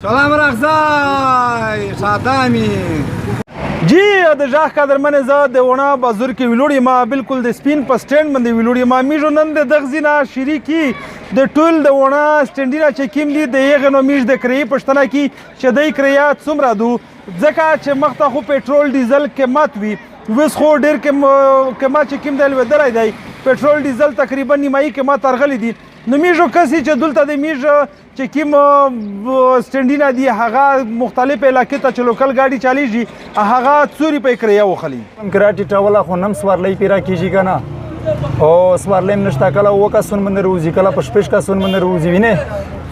سلام رخزای سادامی جی د ژغ قدرمن زه د وڼه بازور کې ویلوړ یم بالکل د سپین په سټینډ باندې ویلوړ یم میږو نن د دغه ځای نه شریکي د ټول د وڼه سټینډونه چې کوم دي د هغې نو میږ د کرایې پوښتنه کوي چې دی کرایه څومره دو ځکه چې مخته خو پیټرول ډیزل قیمت وي اوس خو ډېر قیمت چې کوم دی لوېدلی دی پیټرول ډیزل تقریبا نیمایي قیمت ارغلی دي نو میږو کسي چې دلته د میږ چې کوم سټینډونه دي هغه مختلف علاقې ته چې لوکل ګاډي چلیږي هغه څو روپۍ کرایه وخلي کرایه ټیټوله خو نم سوارلی پیرا کیږي که نه او سوارلی هم نشته کله اووه کسونه باندې روځي کله په شپږ کسونه باندې روځي وینې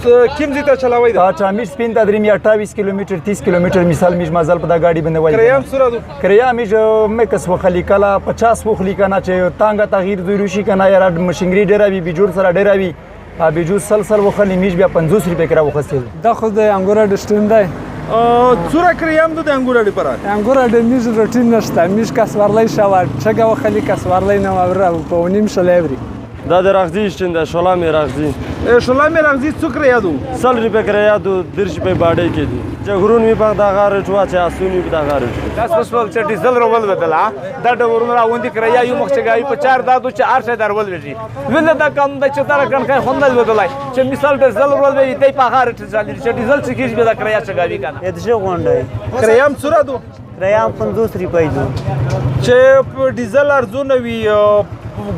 کوم ځای ته چلاوی دا چامیش سپین ته دریم 28 کیلومتر 30 کیلومتر مثال میج مزل په دا ګاډي باندې وایي کرایه هم څومره دو کرایه میج مکس وخلي کله 50 وخلي که نه چې تانګه تغییر دوی روشي که نه یاره مشنګري ډېره وي بیجور سره ډېره وي بیجو سل وخلي میج بیا 50 روپۍ کرا وخستل دا خو د انګور ډسټین دی څومره کرایه هم د انګور اډې پره انګور د میز روټین نشته میز کسوارلی شوه چګه وخلي کسوارلی نه وره په نیم شلی وري دا د رغزی شتین ده شلام رغزی شلام رغزی څو کرایه دو 100 روپۍ کرایه دو 10 روپۍ باډۍ کې دي چې غرون می په دغه رټ وا چې اسونی په دغه رټ دا سپیشل چې ډیزل رول بدلا دا ډورونه راوندي کرایه یو مخ چې گاوی په 4 دادو چې 8 درول وږي ول دا کم د چې تر کڼ خای خوندل بدلای چې مثال ډیزل رول وي دی په هغه رټ ځالي چې ډیزل چې کیږي به دا کرایه چې گاوی کنه ادشه غونډه کرایه هم څومره دو کرایه 50 روپۍ دو چې ډیزل ارزونه وي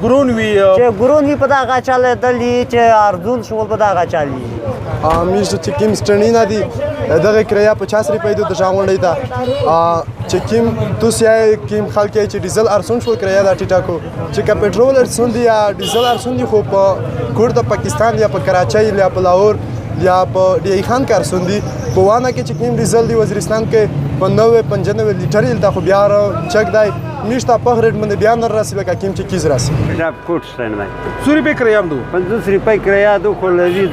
ګرون وي چې ګرون وي په دغه چاله دلی چې ارزون شول په دغه چالي میش چې کوم سټنډینا دي دغه کرایه 50 روپۍ د ژغونډې ده چې کوم توسې کوم خلک چې ډیزل ارسون شو کرایه دا ټیټه کو چې کا پټرول ارسون دي یا ډیزل ارسون دي خو په کور د پاکستان یا په کراچۍ یا په لاهور یا په ډی خان کار سون دي په وانه کې چې کوم ډیزل دی وزیرستان کې په 95 لیټر دا خو بیا چک دی میشته په ریټ باندې بیان راسي لکه کوم چې کیز راسي دا کوټ سټنډ دی 100 روپۍ کرایه هم دو 50 روپۍ کرایه دو خو لري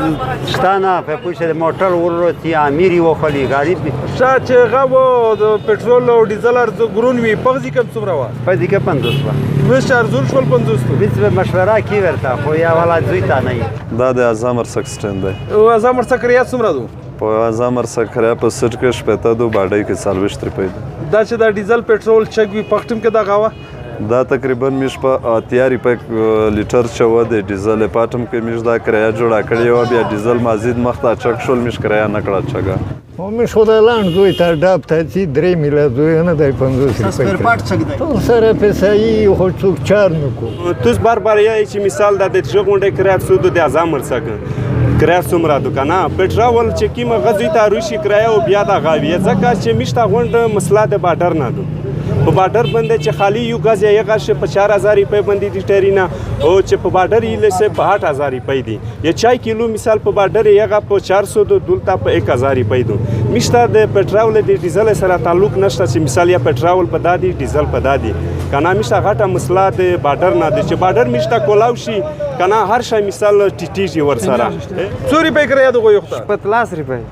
شتانه په پوښتنه د موټر ورته اميري وخلي غالي شاته چې غو د پټرول او ډیزل ارزو ګرون وي پغزي کم څومره وا په دې کې 50 وا وس ارزون شول 50 بیت مشوره کی ورته خو یا ولا دوی ته نه دا د اعظم ارسک سټنډ دی او اعظم ارسک کرایه څومره دو په اعظم ارسک کرایه په سټ کې شپته دو باډۍ کې 40 روپۍ دا چې دا ډیزل پټرول چک وي پختم کې دا غوا دا تقریبا میش په 80 روپۍ لیټر چوه د ډیزل پاتم کې میش دا کرایه جوړه کړې و بیا ډیزل مازید مخته چک شول میش کرایه نه کړه چګه او می شو د لاند دوی ته ډاب ته چې 3 میله دوی نه دی 50 سپیر پارت چک دی ټول سره پیسې خو څوک چار نکو توس بار یې چې مثال د ژغونډې کرایه سود د اعظم ورڅګه کرایه څومره دو کنه پټرول چې کیمه غزوی ته روشي کرایه او بیا د غاوی ځکه چې میشته غونډه مسله د بارډر نه دو په بارډر باندې چې خالی یو غاز یې غاښ په 4000 روپۍ باندې دي ټرینا او چې په بارډر یې لسه په 8000 روپۍ دي یا چای کیلو مثال په بارډر یې غا په 400 دو دلته په 1000 روپۍ دو میشته د پټرول د ډیزل سره تعلق نشته چې مثال یا پټرول په دادي ډیزل په دادي کنه میشته غټه مسله د بارډر نه دي چې بارډر میشته کولاو شي کنه هر شی مثال ټیټیږي ور سره 100 روپۍ کرایه دغه یو خطه 50 روپۍ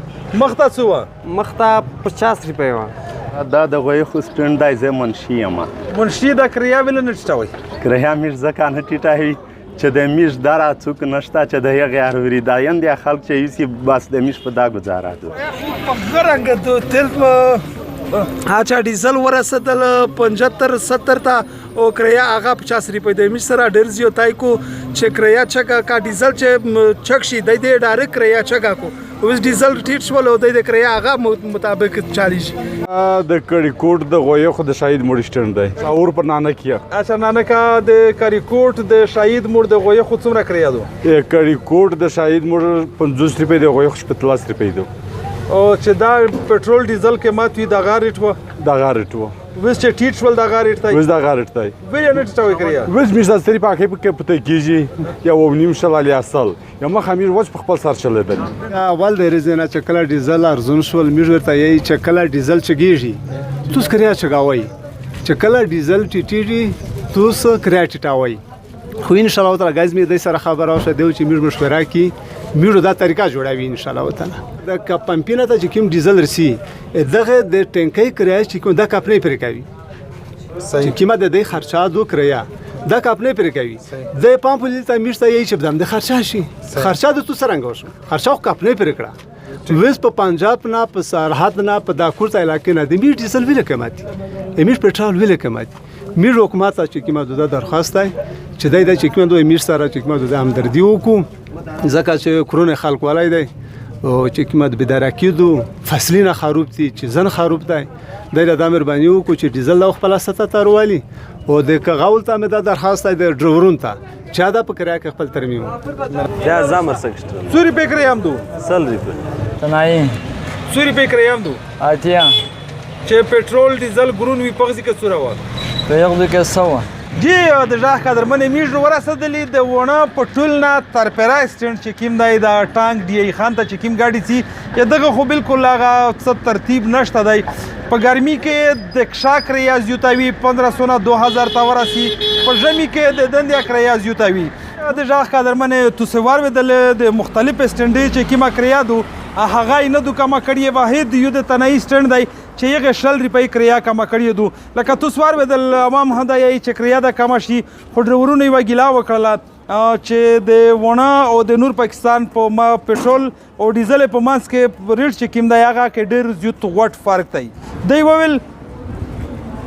مخته څو مخته 50 روپۍ وا دا د غوي خو سټنډ دی زه منشي یم منشي دا کرایه ویل نه ټټوي کرایه میش ځکه نه ټیټه چې د میش دره څوک نشته چې د هغې اروری دایند یا خلک چې یوسي بس د میش په دا ګزاره دو غرنګ دو تل اچھا ډیزل ورسدل 75 70 تا او کرایه هغه 50 روپۍ د میش سره ډیر زیو تای کو چې کرایه چکا کا ډیزل چې چک شي د دې ډایرک کرایه چکا کو اوس ډیزل ټیټ شول او د کرایه هغه مطابق چالي شي د کړي کوټ د غوي خو د شاهد مړ سټنډ دی اور پر نانکیا اچھا نانکا د کری کوټ د شاهد مړ د غوي خو څومره کرایه دو کړي کوټ د شاهد مړ 50 روپۍ د غوي خو 50 روپۍ دو او چې دا پټرول ډیزل کې مات وي د غاریټ و وس چې ټیټ شول د غاریټ دی وس د غاریټ دی ویل نه ټټوي کرایه وس میشته سری پاکه په پته کیږي یا و نیم شل اصل یا ما خمیر وځ په خپل سر چلیدل اول د ریزنه چې کله ډیزل ارزون شول میږ ورته یې چې کله ډیزل چګیږي توس کرایه چګاوي چې کله ډیزل ټیټیږي توس کرایه ټټاوي خو ان شاء الله تعالی غاز می د سره خبر اوسه دی چې میږ مشوره کی میړو دا طریقه جوړوي ان شاء الله تعالی د کمپینه ته چې کوم ډیزل رسی دغه د ټینکۍ کرایه چې کوم د کپنې پر کوي چې کیمه د دې خرچه دو کرایه د کپنې پر کوي د پمپ لیته میشته یې چې بدم د خرچه شي خرچه د تو سرنګ وشو خرچه کپنې پر کړه ویس په پنجاب نه په سرحد نه په دا کوڅه علاقې نه د میش ډیزل ویله قیمتي میش پټرول ویله قیمتي میش حکومت ته چې کومه دوده درخواست دی چې دای د چې کومه دوی میش سره چې کومه دوده همدردي وکړو ځکه چې کورونه خلک ولای دی او چې کومه د بدرکیدو فصلونه خراب دي چې زن خراب دی د امر باندې وکړو چې ډیزل له خپل سطح ته ورولي او د کغاول ته مې د درخواست دی د ډرورون ته چا دا په کرایه کې خپل ترمیم ده زامر سکشتر سوری په کریام دو 100 روپے تنایی سوری په کریام دو اتیا چې پټرول ډیزل ګرون وی پغزي کې سوره و په یو د کې سوا جی د ژغ قدرمن میژ ورسېدلې د ونه په ټول نه تر پیرا سټینډ چې کیم دی دا ټانک دی خان ته چې کیم گاډي سي دغه خو بالکل هغه څه ترتیب نشته دی په ګرمي کې د کشاک ریاض یوتاوی 1500 نه 2000 تا ورسي په ژمي کې د دندیا ریاض یوتاوی د ژغ قدرمن تو سوار ودل د مختلف سټینډ چې کیما کریادو هغه نه د کما کړی واحد یو د تنای سټینډ دی چې یې 100 روپۍ کریا کما کړی دو لکه تو سوار ودل عوام هدايه چې کریا د کما شي خډرورونه یو ګلا وکړه چې د ونه او د نور پاکستان په ما پټرول او ډیزل په مانس کې ریټ چې کیم دی هغه کې ډېر زیات غټ فرق دی دی وویل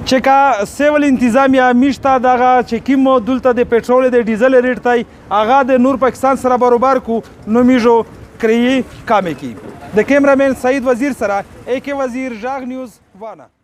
چې کا سیول انتظامیه میشته دغه چې کیم دلته د پټرول د ډیزل ریټ دی هغه د نور پاکستان سره برابر کو نو میجو کری کامې کی د کیمرامین سعید وزیر سره AK وزیر ژغ نیوز وانه